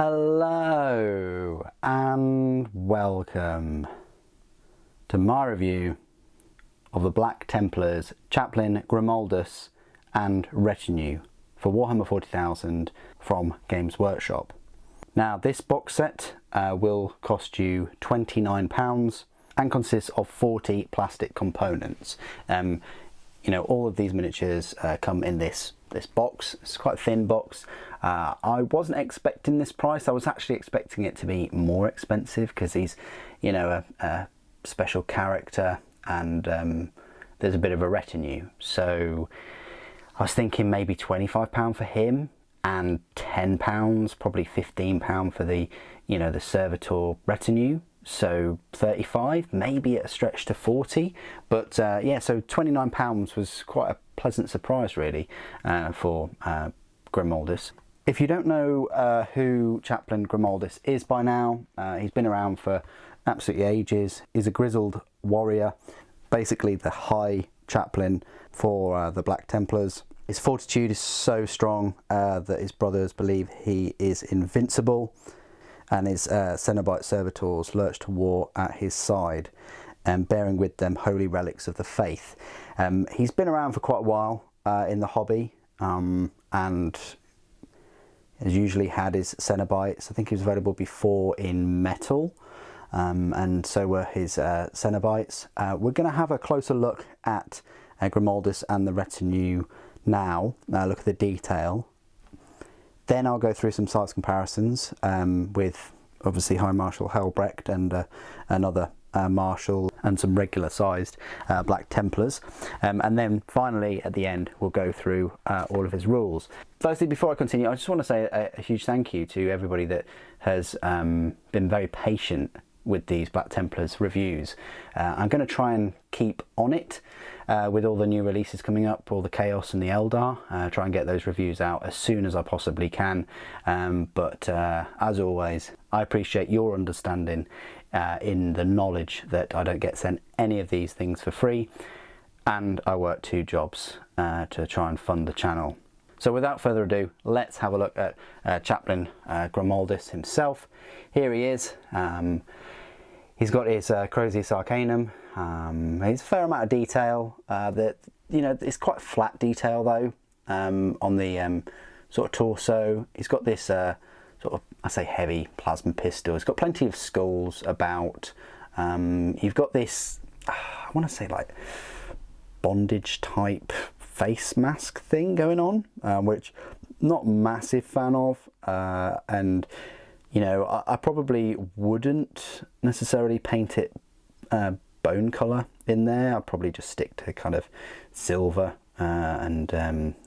Hello and welcome to my review of the Black Templars Chaplain Grimaldus and Retinue for Warhammer 40,000 from Games Workshop. Now this box set will cost you £29 and consists of 40 plastic components. You know, all of these miniatures come in this box. It's quite a thin box. I wasn't expecting this price. I was actually expecting it to be more expensive because he's, you know, a special character and there's a bit of a retinue. So I was thinking maybe £25 for him and £10, probably £15 for the, you know, the servitor retinue. So 35, maybe at a stretch to 40, but yeah, so £29 was quite a pleasant surprise really for Grimaldus. If you don't know who Chaplain Grimaldus is by now, he's been around for absolutely ages. He's a grizzled warrior, basically the high chaplain for the Black Templars. His fortitude is so strong that his brothers believe he is invincible, and his Cenobite servitors lurch to war at his side, bearing with them holy relics of the faith. He's been around for quite a while in the hobby, and has usually had his Cenobites. I think he was available before in metal, and so were his Cenobites. We're going to have a closer look at Grimaldus and the retinue now, look at the detail. Then I'll go through some size comparisons with obviously High Marshal Helbrecht and another Marshal and some regular sized Black Templars. And then finally at the end we'll go through all of his rules. Firstly, before I continue, I just want to say a huge thank you to everybody that has been very patient with these Black Templars reviews. I'm going to try and keep on it with all the new releases coming up, all the Chaos and the Eldar, try and get those reviews out as soon as I possibly can. But as always, I appreciate your understanding in the knowledge that I don't get sent any of these things for free, and I work two jobs to try and fund the channel. So without further ado, let's have a look at Chaplain Grimaldus himself. Here he is. He's got his Crozius Arcanum. He's a fair amount of detail. That, you know, it's quite flat detail though on the sort of torso. He's got this sort of, I say, heavy plasma pistol. He's got plenty of skulls about. You've got this, I want to say like bondage type face mask thing going on, which not massive fan of, and you know, I probably wouldn't necessarily paint it bone colour in there. I'd probably just stick to kind of silver and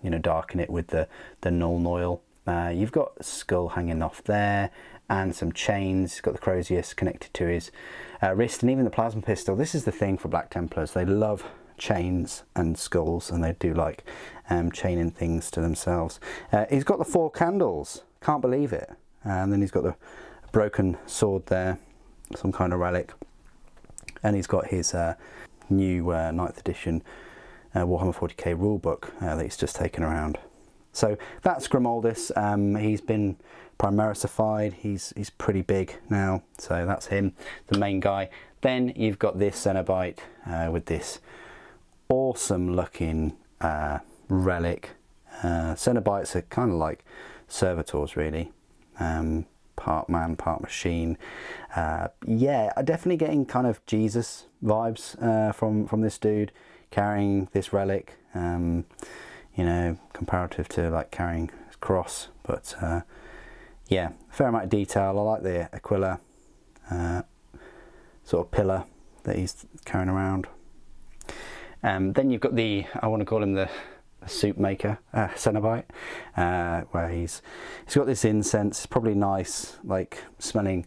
you know, darken it with the null oil. You've got a skull hanging off there and some chains. He's got the Crozius connected to his wrist, and even the plasma pistol. This is the thing for Black Templars. They love chains and skulls, and they do like chaining things to themselves. He's got the 4 candles. Can't believe it. And then he's got the broken sword there, some kind of relic, and he's got his new 9th edition Warhammer 40K rulebook that he's just taken around. So that's Grimaldus. He's been Primarisified. He's pretty big now, so that's him, the main guy. Then you've got this Cenobite with this awesome looking relic. Cenobites are kind of like servitors really. Part man, part machine. Yeah, I'm definitely getting kind of Jesus vibes from this dude carrying this relic. You know, comparative to like carrying his cross, but yeah, a fair amount of detail. I like the Aquila sort of pillar that he's carrying around. Then you've got the, I want to call him the soup maker, Cenobite, where he's got this incense. It's probably nice, like smelling,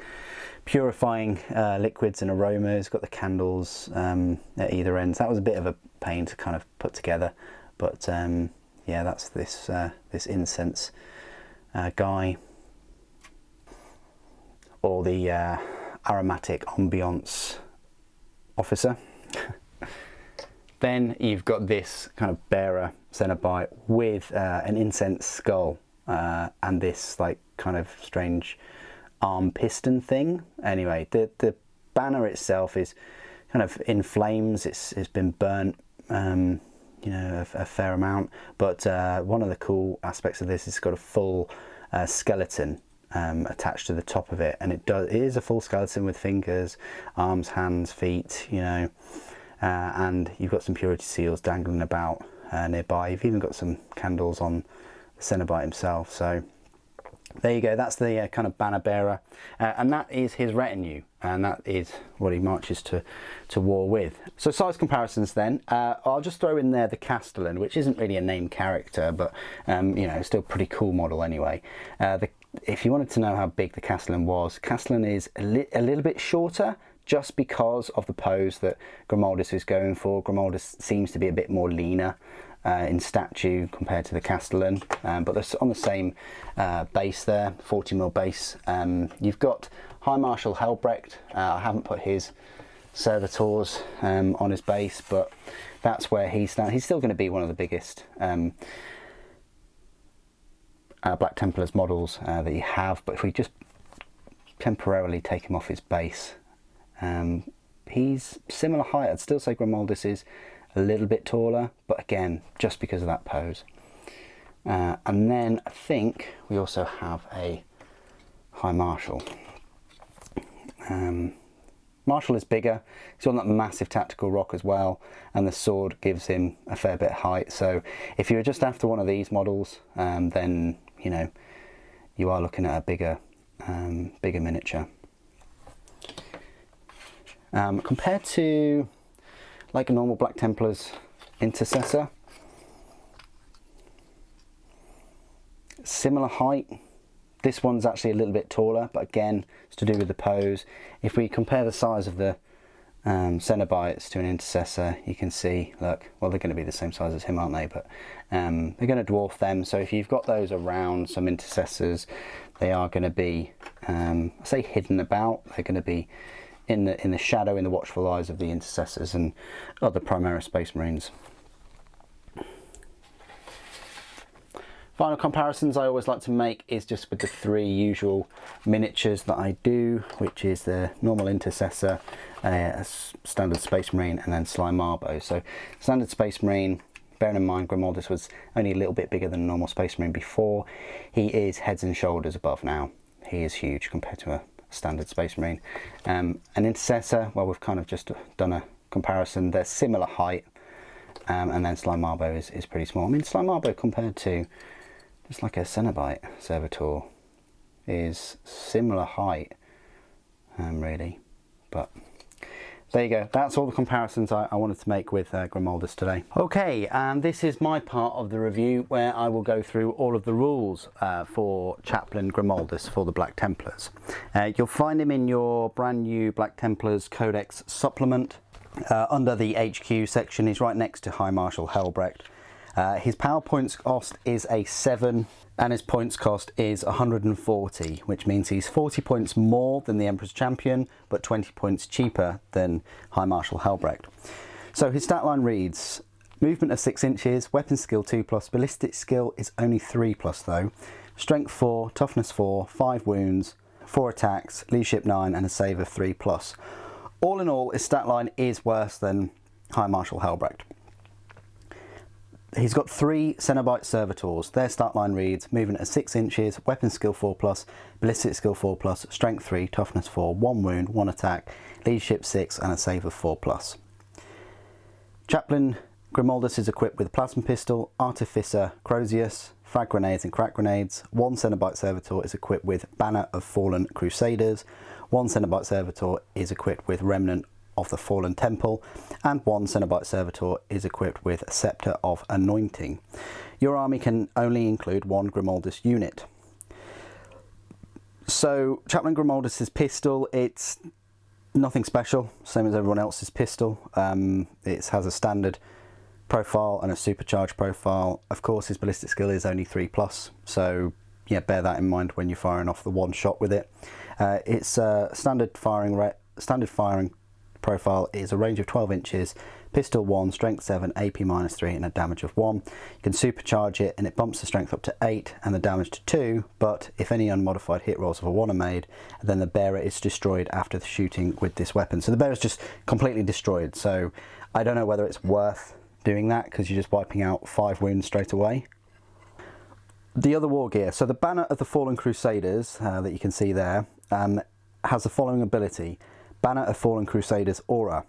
purifying liquids and aromas. He's got the candles at either ends. That was a bit of a pain to kind of put together, but yeah, that's this this incense guy, or the aromatic ambiance officer. Then you've got this kind of bearer Cenobite with an incense skull and this like kind of strange arm piston thing. Anyway, the banner itself is kind of in flames. It's been burnt, you know, a fair amount. But one of the cool aspects of this is it's got a full skeleton attached to the top of it, and it is a full skeleton with fingers, arms, hands, feet, you know, and you've got some purity seals dangling about nearby. You've even got some candles on the Cenobite himself. So there you go, that's the kind of banner bearer, and that is his retinue, and that is what he marches to war with. So size comparisons then, I'll just throw in there the Castellan, which isn't really a named character, but you know, still pretty cool model anyway. If you wanted to know how big the Castellan was, Castellan is a little bit shorter, just because of the pose that Grimaldus is going for. Grimaldus seems to be a bit more leaner in stature compared to the Castellan, but they're on the same base there, 40mm base. You've got High Marshal Helbrecht. I haven't put his servitors on his base, but that's where he stands. He's still going to be one of the biggest Black Templars models that you have, but if we just temporarily take him off his base, he's similar height. I'd still say Grimaldus is a little bit taller, but again, just because of that pose. And then I think we also have a High Marshal. Marshal is bigger. He's on that massive tactical rock as well, and the sword gives him a fair bit of height. So if you're just after one of these models, then you know you are looking at a bigger miniature. Compared to like a normal Black Templars Intercessor, similar height. This one's actually a little bit taller, but again, it's to do with the pose. If we compare the size of the Cenobites to an Intercessor, you can see, look, well, they're going to be the same size as him, aren't they? But they're going to dwarf them. So if you've got those around some Intercessors, they are going to be, I say hidden about. They're going to be in the shadow, in the watchful eyes of the Intercessors and other Primaris Space Marines. Final comparisons I always like to make is just with the three usual miniatures that I do, which is the normal Intercessor, a standard Space Marine, and then Sly Marbo. So standard Space Marine, bearing in mind Grimaldus was only a little bit bigger than a normal Space Marine before, he is heads and shoulders above now. He is huge compared to a standard Space Marine. An Intercessor, well, we've kind of just done a comparison. They're similar height, and then Sly Marbo is pretty small. I mean, Sly Marbo compared to just like a Cenobite servitor is similar height, really. But there you go, that's all the comparisons I wanted to make with Grimaldus today. Okay, and this is my part of the review where I will go through all of the rules for Chaplain Grimaldus for the Black Templars. You'll find him in your brand new Black Templars Codex supplement. Under the HQ section, he's right next to High Marshal Helbrecht. His power points cost is a 7, and his points cost is 140, which means he's 40 points more than the Emperor's Champion, but 20 points cheaper than High Marshal Helbrecht. So his stat line reads: movement of 6 inches, weapon skill 2+, ballistic skill is only 3+ though, strength 4, toughness 4, 5 wounds, 4 attacks, leadership 9, and a save of 3+. All in all, his stat line is worse than High Marshal Helbrecht. He's got 3 Cenobite servitors. Their stat line reads: movement at 6 inches, weapon skill 4+, ballistic skill 4+, strength 3, toughness 4, 1 wound, 1 attack, leadership 6, and a save of 4+. Chaplain Grimaldus is equipped with plasma pistol, artificer Crozius, frag grenades and crack grenades. 1 Cenobite servitor is equipped with banner of fallen crusaders. 1 Cenobite servitor is equipped with remnant of the fallen temple, and 1 Cenobite servitor is equipped with a scepter of anointing. Your army can only include 1 Grimaldus unit. So Chaplain Grimaldus's pistol, it's nothing special, same as everyone else's pistol. It has a standard profile and a supercharged profile. Of course, his ballistic skill is only 3+, so yeah, bear that in mind when you're firing off the one shot with it. It's standard firing profile is a range of 12 inches, pistol 1, strength 7, AP -3 and a damage of 1. You can supercharge it and it bumps the strength up to 8 and the damage to 2, but if any unmodified hit rolls of a 1 are made, then the bearer is destroyed after the shooting with this weapon. So the bearer is just completely destroyed, so I don't know whether it's worth doing that because you're just wiping out 5 wounds straight away. The other war gear, so the Banner of the Fallen Crusaders that you can see there has the following ability: Banner of Fallen Crusaders Aura.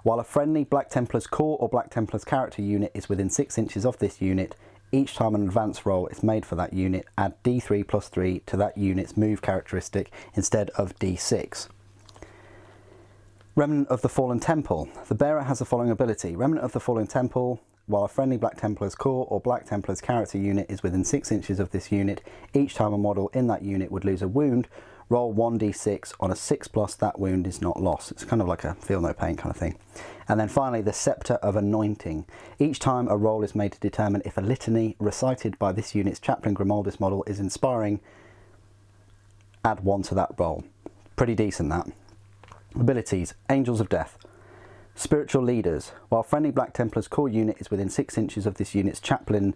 While a friendly Black Templars core or Black Templars character unit is within 6 inches of this unit, each time an advance roll is made for that unit, add D3 + 3 to that unit's move characteristic instead of D6. Remnant of the Fallen Temple. The bearer has the following ability: Remnant of the Fallen Temple. While a friendly Black Templars core or Black Templars character unit is within 6 inches of this unit, each time a model in that unit would lose a wound, roll 1d6. On a 6+, that wound is not lost. It's kind of like a feel no pain kind of thing. And then finally, the Scepter of Anointing. Each time a roll is made to determine if a litany recited by this unit's Chaplain Grimaldus model is inspiring, add 1 to that roll. Pretty decent, that. Abilities: Angels of Death. Spiritual Leaders. While friendly Black Templars core unit is within 6 inches of this unit's Chaplain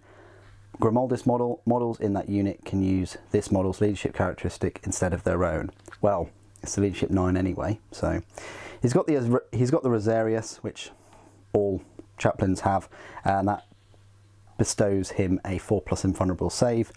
Grimaldus model, models in that unit can use this model's leadership characteristic instead of their own. Well, it's the leadership 9 anyway, so he's got the Rosarius, which all chaplains have, and that bestows him a 4+ invulnerable save.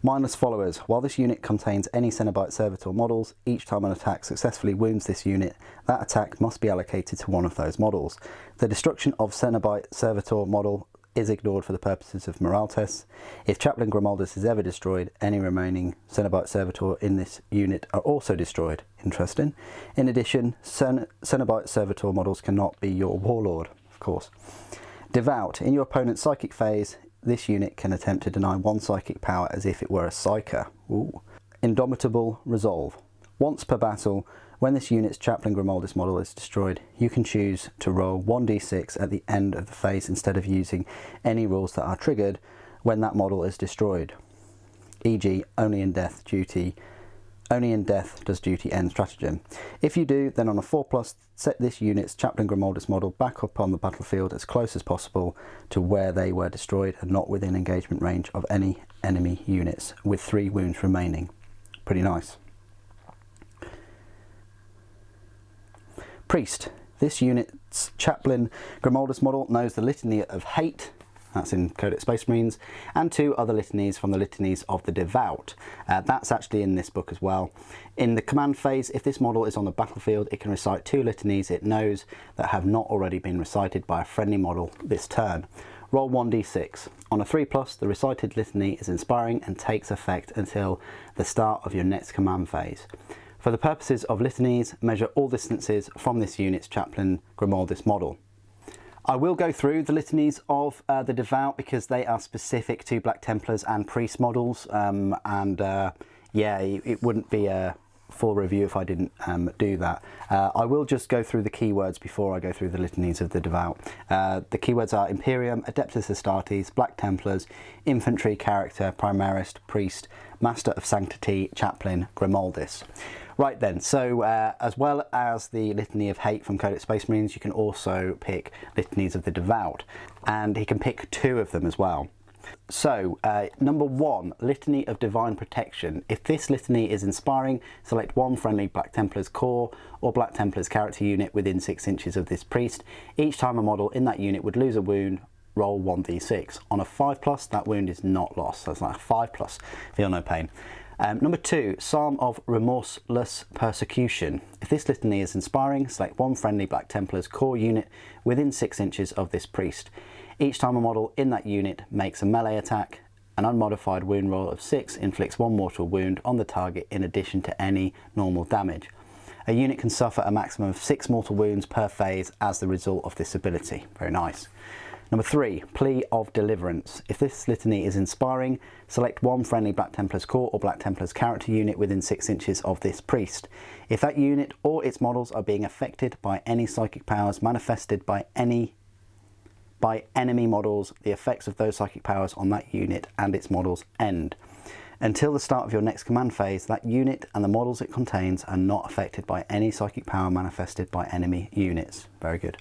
Mindless Followers. While this unit contains any Cenobite Servitor models, each time an attack successfully wounds this unit, that attack must be allocated to one of those models. The destruction of Cenobite Servitor model is ignored for the purposes of morale tests. If Chaplain Grimaldus is ever destroyed, any remaining Cenobite Servitor in this unit are also destroyed. Interesting. In addition, Cenobite Servitor models cannot be your Warlord, of course. Devout. In your opponent's psychic phase, this unit can attempt to deny 1 psychic power as if it were a psyker. Ooh. Indomitable Resolve. Once per battle, when this unit's Chaplain Grimaldus model is destroyed, you can choose to roll 1d6 at the end of the phase instead of using any rules that are triggered when that model is destroyed. E.g., only in death does duty end stratagem. If you do, then on a 4+, set this unit's Chaplain Grimaldus model back up on the battlefield as close as possible to where they were destroyed and not within engagement range of any enemy units, with 3 wounds remaining. Pretty nice. Priest. This unit's Chaplain Grimaldus model knows the Litany of Hate, that's in Codex Space Marines, and 2 other litanies from the Litanies of the Devout. That's actually in this book as well. In the command phase, if this model is on the battlefield, it can recite 2 litanies it knows that have not already been recited by a friendly model this turn. Roll 1d6. On a 3+, the recited litany is inspiring and takes effect until the start of your next command phase. For the purposes of litanies, measure all distances from this unit's Chaplain Grimaldus model. I will go through the litanies of the Devout because they are specific to Black Templars and Priest models, yeah, it wouldn't be a full review if I didn't do that. I will just go through the keywords before I go through the litanies of the Devout. The keywords are Imperium, Adeptus Astartes, Black Templars, Infantry, Character, Primarist, Priest, Master of Sanctity, Chaplain, Grimaldus. Right then, so as well as the Litany of Hate from Codex Space Marines, you can also pick Litanies of the Devout, and he can pick 2 of them as well. So, number 1, Litany of Divine Protection. If this litany is inspiring, select 1 friendly Black Templars core or Black Templars character unit within 6 inches of this priest. Each time a model in that unit would lose a wound, roll 1d6. On a 5+, that wound is not lost. That's like a 5+, feel no pain. Number 2, Psalm of Remorseless Persecution. If this litany is inspiring, select 1 friendly Black Templars core unit within 6 inches of this priest. Each time a model in that unit makes a melee attack, an unmodified wound roll of 6 inflicts 1 mortal wound on the target in addition to any normal damage. A unit can suffer a maximum of 6 mortal wounds per phase as the result of this ability. Very nice. Number 3, Plea of Deliverance. If this litany is inspiring, select 1 friendly Black Templars core or Black Templars character unit within 6 inches of this priest. If that unit or its models are being affected by any psychic powers manifested by enemy models, the effects of those psychic powers on that unit and its models end. Until the start of your next command phase, that unit and the models it contains are not affected by any psychic power manifested by enemy units. Very good.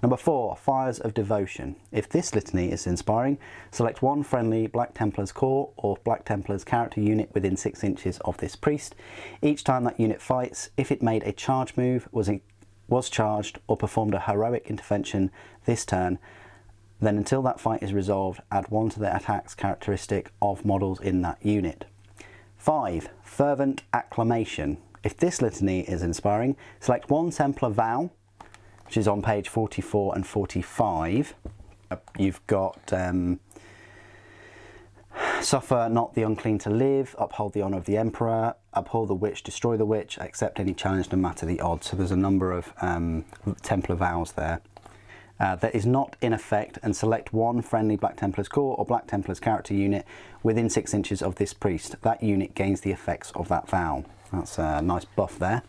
Number 4, Fires of Devotion. If this litany is inspiring, select one friendly Black Templars core or Black Templars character unit within 6 inches of this priest. Each time that unit fights, if it made a charge move, was charged, or performed a heroic intervention this turn, then until that fight is resolved, add 1 to the attack's characteristic of models in that unit. 5, Fervent Acclamation. If this litany is inspiring, select one Templar vow, which is on page 44 and 45. You've got suffer not the unclean to live, uphold the honour of the emperor, uphold the witch, destroy the witch, accept any challenge no matter the odds. So there's a number of Templar vows there. That is not in effect, and select one friendly Black Templars core or Black Templars character unit within 6 inches of this priest. That unit gains the effects of that vow. That's a nice buff there.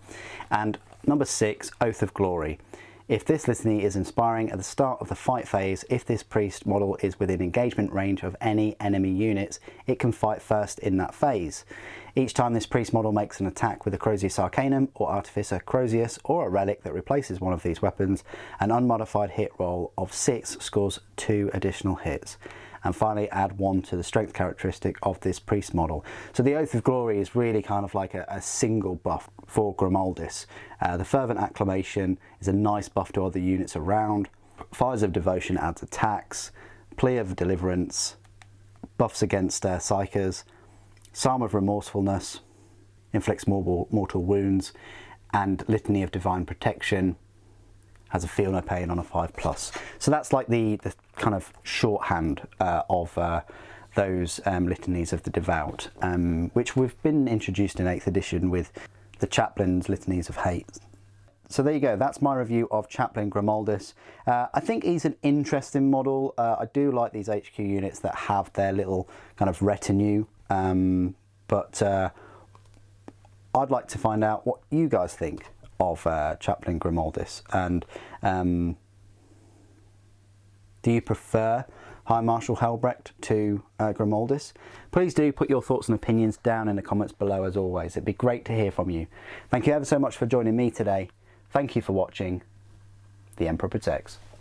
And number 6, Oath of Glory. If this litany is inspiring at the start of the fight phase, if this priest model is within engagement range of any enemy units, it can fight first in that phase. Each time this priest model makes an attack with a Crozius Arcanum or Artificer Crozius or a relic that replaces one of these weapons, an unmodified hit roll of 6 scores 2 additional hits. And finally, add 1 to the strength characteristic of this priest model. So the Oath of Glory is really kind of like a single buff for Grimaldus. The Fervent Acclamation is a nice buff to other units around. Fires of Devotion adds attacks. Plea of Deliverance, buffs against Psychers. Psalm of Remorsefulness inflicts mortal wounds. And Litany of Divine Protection has a feel no pain on a 5+. So that's like the kind of shorthand of those litanies of the devout, which we've been introduced in 8th edition with the Chaplain's Litanies of Hate. So there you go, that's my review of Chaplain Grimaldus. I think he's an interesting model. I do like these HQ units that have their little kind of retinue, but I'd like to find out what you guys think of Chaplain Grimaldus, and do you prefer High Marshal Helbrecht to Grimaldus? Please do put your thoughts and opinions down in the comments below as always. It'd be great to hear from you. Thank you ever so much for joining me today. Thank you for watching. The Emperor Protects.